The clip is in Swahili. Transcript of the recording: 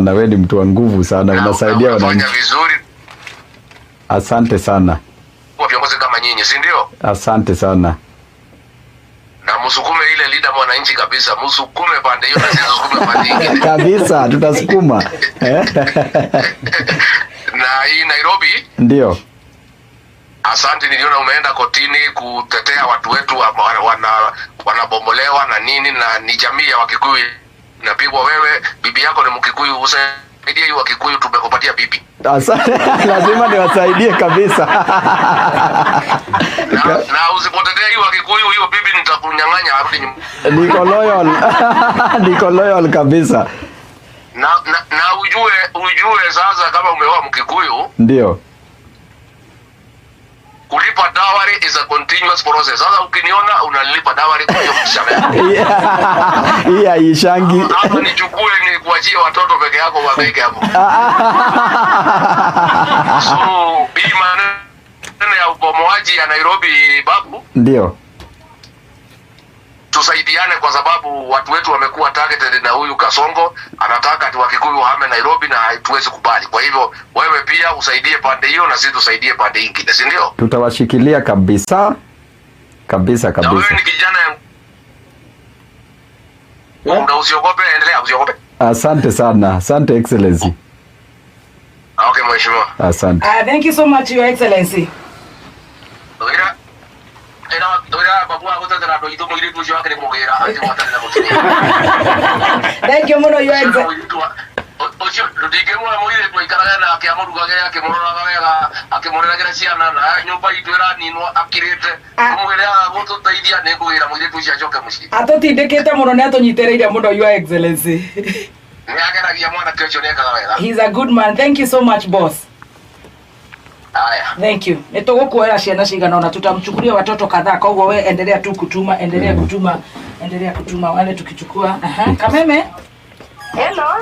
Na wewe ni mtu wa nguvu sana, unasaidia wananchi vizuri. Asante sana. Kwa viongozi kama nyinyi, si ndio? Asante sana. Na msukume ile leader mwananchi kabisa, msukume pande hiyo na sisi msukume pande nyingine. Kabisa, tutasukuma. Na hii Nairobi? Ndio. Asante, niliona umeenda kotini kutetea watu wetu wanabomolewa na nini, na ni jamii ya Wakikuyu napigwa. Wewe bibi yako ni Mkikuyu, usaidie hiyo Wakikuyu, tumekupatia bibi. Asante, lazima niwasaidie kabisa. na usipotetea hiyo Wakikuyu, hiyo bibi nitakunyang'anya arudi nyumbani. Niko loyal kabisa. Na ujue sasa kama umeoa Mkikuyu. Ndio. Kulipa dowry is a continuous process. Sasa ukiniona unalipa dowry kwa hiyo mshahara. Hii haishangi. Hapa nichukue ni kuachia watoto peke yako wabeke hapo. So, hii maneno ya ubomoaji ya Nairobi babu. Ndio. Tusaidiane kwa sababu watu wetu wamekuwa targeted na huyu Kasongo, anataka ati Wakikuyu wahame Nairobi na hatuwezi kubali. Kwa hivyo wewe pia usaidie pande hiyo na sisi tusaidie pande nyingine, si ndio? Tutawashikilia kabisa. Kabisa. Na wewe ni kijana ndio usiogope, endelea usiogope. Asante sana. Asante Excellency. Okay, mheshimiwa. Asante. Thank you so much, Your Excellency. Thank you, Mono, Your Excellency. Atotindikite muno netonyitereire muno, Your Excellency. He's a good man. Thank you so much, boss. Thank you. Nitugukuoya ciana cigana ona tutamchukulia watoto kadhaa, kwa hivyo wewe endelea tu kutuma, endelea kutuma wale tukichukua. Kameme. Hello.